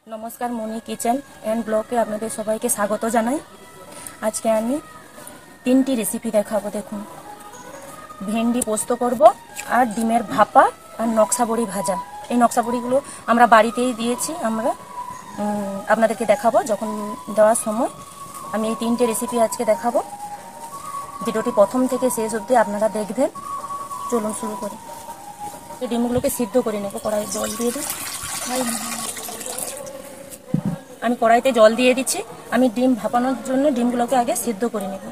নমস্কার, মনি kitchen and ব্লগে আপনাদের সবাইকে স্বাগত জানাই। আজকে আমি 3টি রেসিপি দেখাবো। দেখুন, ভেন্ডি পোস্ত করব, আর ডিমের ভাপা, আর নকশা বড়ি ভাজা। এই নকশা বড়িগুলো আমরা বাড়িতেই দিয়েছি। আমরা আপনাদেরকে দেখাবো যখন দেওয়ার সময়। আমি এই 3টে রেসিপি আজকে দেখাবো। ভিডিওটি প্রথম থেকে শেষ অবধি আপনারা দেখবেন। চলুন শুরু করি। এই ডিমগুলোকে সিদ্ধ করে নেব। কড়াইয়ে জল দিয়ে দিই। আমি কড়াইতে জল দিয়ে দিচ্ছি। আমি ডিম ভাপানোর জন্য ডিমগুলোকে আগে সিদ্ধ করে নেব।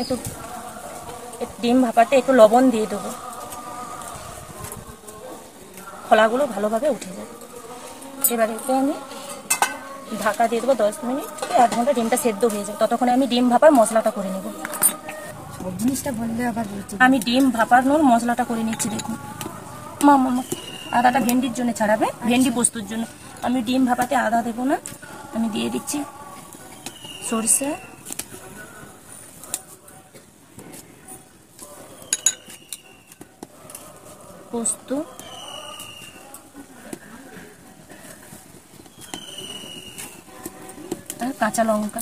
একটু ডিম ভাপাতে একটু লবণ দিয়ে দেবো, খোলাগুলো ভালোভাবে উঠে যাবে। এবার এতে আমি ঢাকা দিয়ে দেবো 10 মিনিট, 1 ঘন্টা ডিমটা সেদ্ধ হয়ে যাবে। ততক্ষণে আমি ডিম ভাপার মশলাটা করে নেব। জিনিসটা বললে আবার বলছি। আমি ডিম ভাপানোর মশলাটা করে নিচ্ছি। দেখুন, আদাটা ভেন্ডির জন্য ছাড়াবে, ভেন্ডি পোস্তর জন্য। আমি ডিম ভাপাতে আদা দেবো না। আমি দিয়ে দিচ্ছি সরষে, পোস্ত, আর কাঁচা লঙ্কা।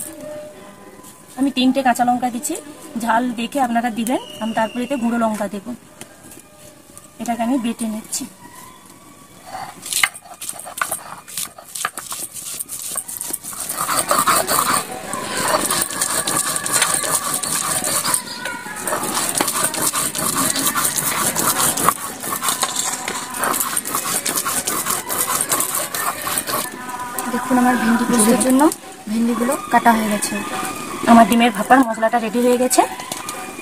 আমি 3টে কাঁচা লঙ্কা দিচ্ছি, ঝাল দেখে আপনারা দিবেন। আমি তারপরে এতে গুঁড়ো লঙ্কা দেব। এটাকে আমি বেটে নিচ্ছি। দেখুন, আমার ভেন্ডি পোস্তের জন্য ভেন্ডিগুলো কাটা হয়ে গেছে। আমার ডিমের ভাপার মশলাটা রেডি হয়ে গেছে।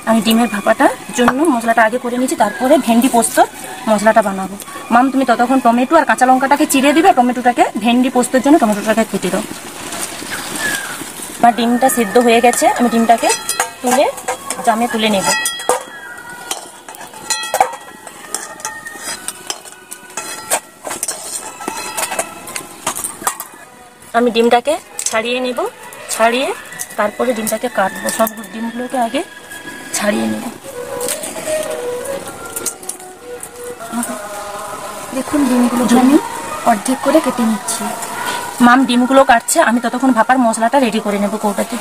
আমি ডিমের ভাপাটার জন্য মশলাটা আগে করে নিচ্ছি, তারপরে ভেন্ডি পোস্তর মশলাটা বানাবো। মাম, তুমি ততক্ষণ টমেটো আর কাঁচা লঙ্কাটাকে চিড়ে দিবে। টমেটোটাকে ভেন্ডি পোস্তর জন্য টমেটোটাকে কেটে দাও। আমার ডিমটা সিদ্ধ হয়ে গেছে। আমি ডিমটাকে তুলে জামে তুলে নেব। আমি ডিমটাকে ছাড়িয়ে নেব। ছাড়িয়ে তারপরে ডিমটাকে কাটবো। সব ডিমগুলোকে আগে ছাড়িয়ে নেব। দেখুন, ডিমগুলোকে আমি অর্ধেক করে কেটে নিচ্ছি। মাম ডিমগুলো কাটছে, আমি ততক্ষণ ভাপার মশলাটা রেডি করে নেব কৌটাতে।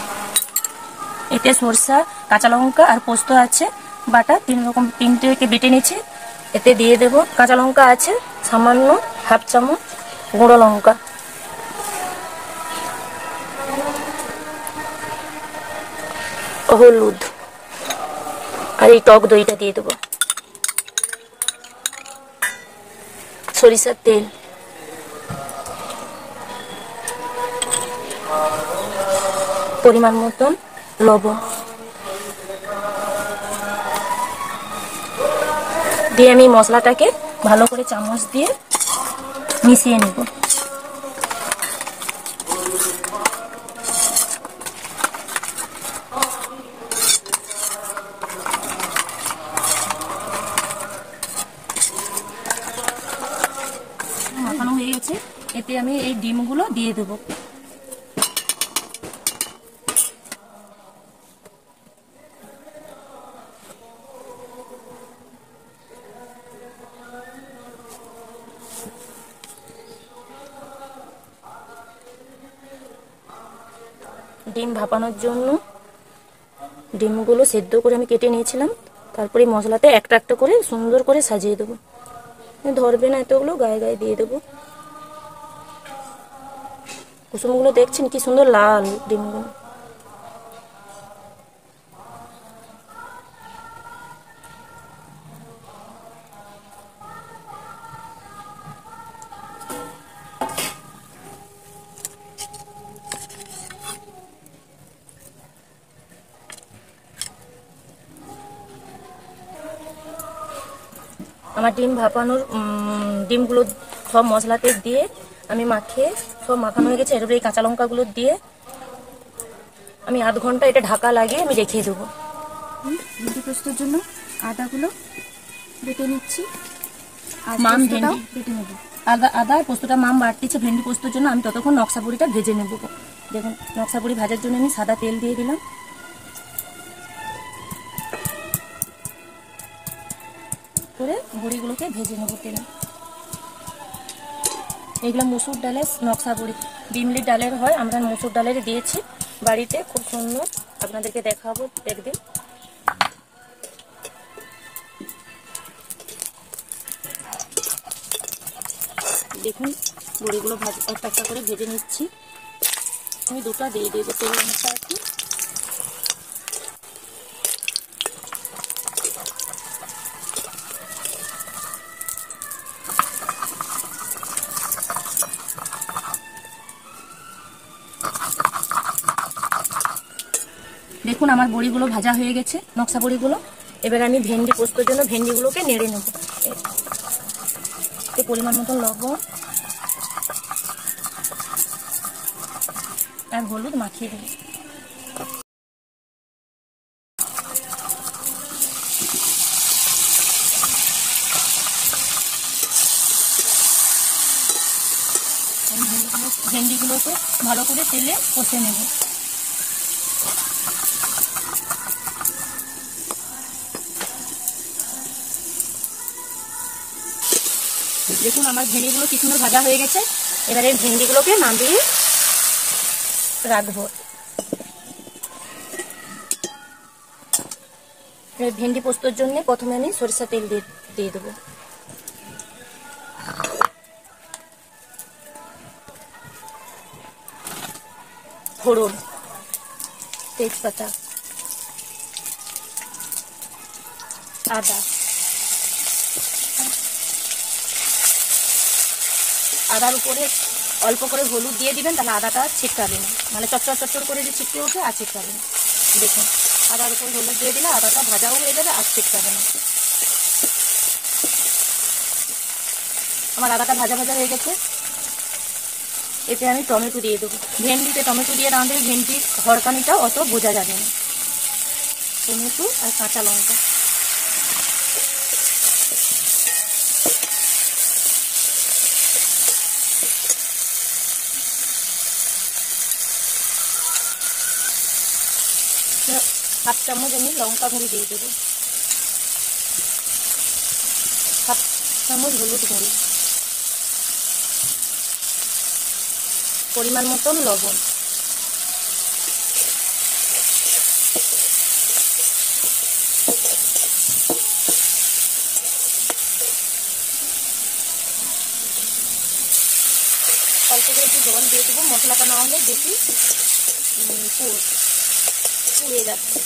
এতে সরষা, কাঁচা লঙ্কা আর পোস্ত আছে বাটা, 3টেকে বেটে নিচ্ছি। এতে দিয়ে দেব কাঁচা লঙ্কা আছে সামান্য 1/2 চামচ, গুঁড়ো লঙ্কা, হলুদ, আর এই টক দইটা দিয়ে দেবো, সরিষার তেল, পরিমাণ মতন লবণ দিয়ে আমি মশলাটাকে ভালো করে চামচ দিয়ে মিশিয়ে নেব। মাখানো হয়ে গেছে। এতে আমি এই ডিমগুলো দিয়ে দেবো। ডিম ভাপানোর জন্য ডিমগুলো সেদ্ধ করে আমি কেটে নিয়েছিলাম। তারপরে মশলাতে একটা একটা করে সুন্দর করে সাজিয়ে দেবো। ধরবে না এতগুলো, গায়ে গায়ে দিয়ে দেবো। কুসুমগুলো দেখছেন কি সুন্দর লাল ডিমগুলো। আমার ডিম ভাপানোর ডিমগুলো সব মশলাতে দিয়ে আমি মাখিয়ে সব মাখানো হয়ে গেছে। এরপরে এই কাঁচা লঙ্কাগুলো দিয়ে আমি 1/2 ঘন্টা এটা ঢাকা লাগিয়ে আমি রেখে দেবো। ভেন্ডি পোস্তের জন্য আদাগুলো বেটে নিচ্ছি। মাম ভেন্ডি বেটে নেব। আদা আর পোস্তটা মাম বাড়তিছে ভেন্ডি পোস্তর জন্য। আমি ততক্ষণ নকশা বড়িটা ভেজে নেব। দেখুন, নকশা বড়ি ভাজার জন্য আমি সাদা তেল দিয়ে দিলাম। করে বড়িগুলোকে ভেজে নেব তেলে। এগুলো মুসুর ডালের নকশা বড়ি, বিমলি ডালের হয়, আমরা মুসুর ডালের দিয়েছি বাড়িতে, খুব সুন্দর, আপনাদেরকে দেখাবো একদিন। দেখুন বড়িগুলো একটা একটা করে ভেজে নিচ্ছি। আমি দুটো দিয়ে দেবো তেলের মধ্যে আর কি। দেখুন আমার বড়িগুলো ভাজা হয়ে গেছে, নকশা বড়িগুলো। এবার আমি ভেন্ডি পোস্তর জন্য ভেন্ডিগুলোকে নেড়ে নেব। পরিমাণ মতো লবণ আর হলুদ মাখিয়ে দেব। ভেন্ডিগুলোকে ভালো করে তেলে কষে নেব। দেখুন আমার ভেন্ডিগুলো কি সুন্দর ভাজা হয়ে গেছে। এবারে ভেন্ডিগুলোকে নামিয়ে রাখবো। ভেন্ডি পোস্তর জন্য প্রথমে আমি সরিষা তেল দিয়ে দেবো। ফোড়ন, তেজপাতা, আদা, আদার উপরে অল্প করে হলুদ দিয়ে দিবেন, তাহলে আদাটা ছিটকাবে না, মানে চচ্চর চচ্চর করে যে ছিটকে ওঠে আর ছিটকাবে না। দেখুন আদার উপর হলুদ দিয়ে দিলে আদাটা ভাজাও হয়ে যাবে আর ছিটকাবে না। আমার আদাটা ভাজা ভাজা হয়ে গেছে। এতে আমি টমেটো দিয়ে দেবো। ভেন্ডিতে টমেটো দিয়ে রাঁধলে ভেন্ডির হরকানিটা অত বোঝা যাবে না। টমেটো আর কাঁচা লঙ্কা, হাফ চামচ আমি লঙ্কা গুঁড়ো দিয়ে দেবো, হাফ চামচ হলুদ গুঁড়ো, পরিমাণ মতন লবণ, অল্প করে একটু জল দিয়ে দেবো। মশলাটা না হলে বেশি পুড়ে যাচ্ছে।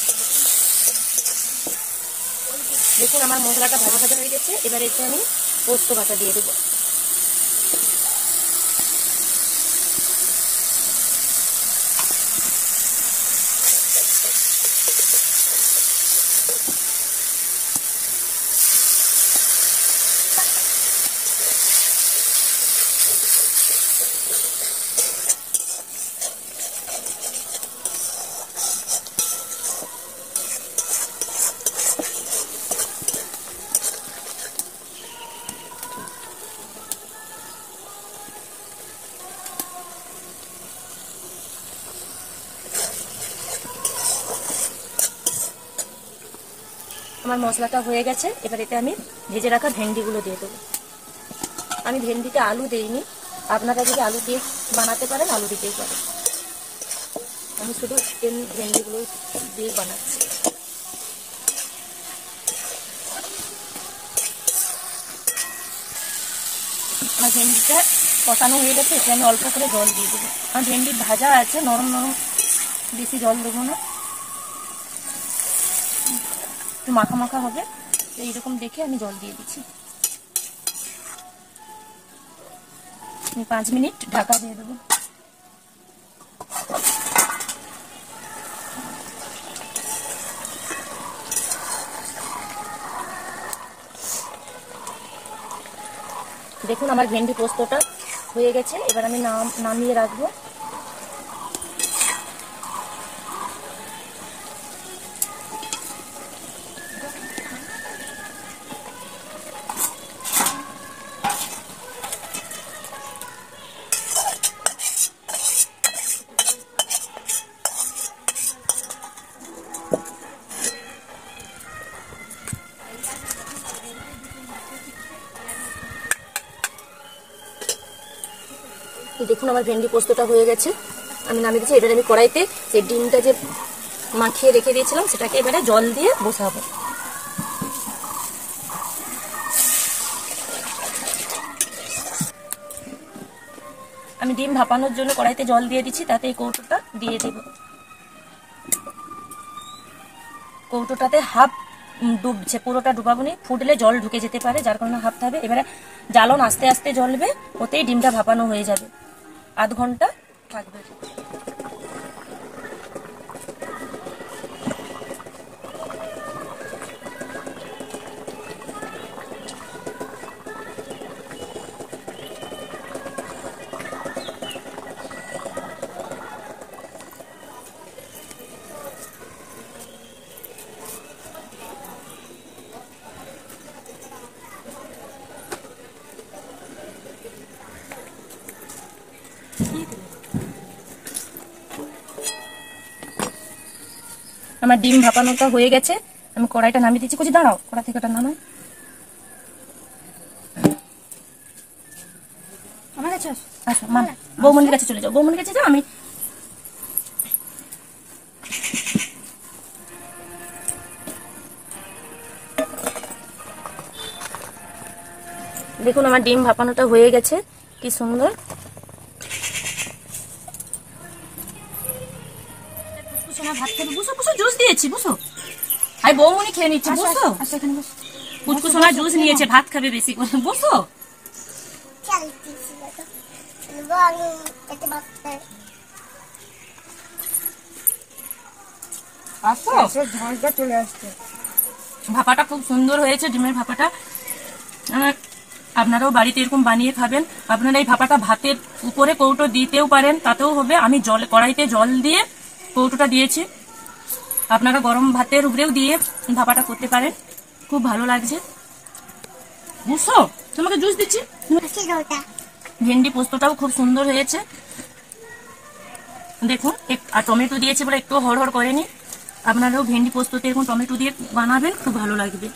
দেখুন আমার মশলাটা ভাজা ভাজা হয়ে গেছে। এবার এতে আমি পোস্ত বাটা দিয়ে দেবো। আমার মশলাটা হয়ে গেছে। এবার এতে আমি ভেজে রাখা ভেন্ডিগুলো দিয়ে দেবো। আমি ভেন্ডিতে আলু দিইনি, আপনারা যদি আলু দিয়ে বানাতে পারেন আলু দিতেই পারেন। আমি শুধু ভেন্ডিগুলো দিয়ে বানাচ্ছি। আমার ভেন্ডিটা কষানো হয়ে গেছে। এতে আমি অল্প করে জল দিয়ে দেবো। আমার ভেন্ডি ভাজা আছে, নরম নরম, বেশি জল দেবো না, একটু মাখা মাখা হবে। এইরকম দেখে আমি জল দিয়ে দিচ্ছি। 5 মিনিট ঢাকা দিয়ে দেবো। দেখুন আমার ভেন্ডি পোস্তটা হয়ে গেছে। এবার আমি নামিয়ে রাখবো। দেখুন আমার ভেন্ডি পোস্তটা হয়ে গেছে, আমি নামিয়ে দিচ্ছি। এবারে আমি কড়াইতে সেই ডিমটা যে মাখিয়ে রেখে দিয়েছিলাম সেটাকে এবারে জল দিয়ে বসাবো। আমি ডিম ভাপানোর জন্য কড়াইতে জল দিয়ে দিচ্ছি, তাতে এই কৌটোটা দিয়ে দেব। কৌটোটাতে হাফ ডুবছে, পুরোটা ডুবাবো নি, ফুটলে জল ঢুকে যেতে পারে, যার কারণে হাফ হবে। এবারে জ্বালন আস্তে আস্তে জ্বলবে, ওতেই ডিমটা ভাপানো হয়ে যাবে, আধ ঘন্টা থাকবে। আমার ডিম ভাপানোটা হয়ে গেছে, আমি কড়াইটা নামিয়ে দিচ্ছি। কুচি দাঁড়াও, কড়া থেকে ওটা নামাই। আমার কাছে আচ্ছা মা, বৌমনির কাছে চলে যাও, বৌমনির কাছে যাও। আমি দেখুন আমার ডিম ভাপানোটা হয়ে গেছে, কি সুন্দর। ভাত খাবে, বুঝো বুঝো, জুস দিয়েছি, বুঝো। আই বৌমনি খেয়ে নিচ্ছে, বুঝো। আচ্ছা এখানে বস। পুচকু সোনা জুস নিয়েছে, ভাত খাবে বেশি করে, বুঝো। ঝালটা চলে আসছে। ভাপাটা খুব সুন্দর হয়েছে, ডিমের ভাপাটা। আপনারাও বাড়িতে এরকম বানিয়ে খাবেন। আপনারা এই ভাপাটা ভাতের উপরে কৌটো দিতেও পারেন, তাতেও হবে। আমি কড়াইতে জল দিয়ে কৌটোটা দিয়েছি, আপনারা গরম ভাতের উপরেও দিয়ে ভাপাটা করতে পারেন, খুব ভালো লাগছে। বুঝছো, তোমাকে জুস দিচ্ছি। ভেন্ডি পোস্তটাও খুব সুন্দর হয়েছে, দেখুন। আর টমেটো দিয়েছি বলে একটু হড়হড় করেনি। আপনারাও ভেন্ডি পোস্ততে এরকম টমেটো দিয়ে বানাবেন, খুব ভালো লাগবে।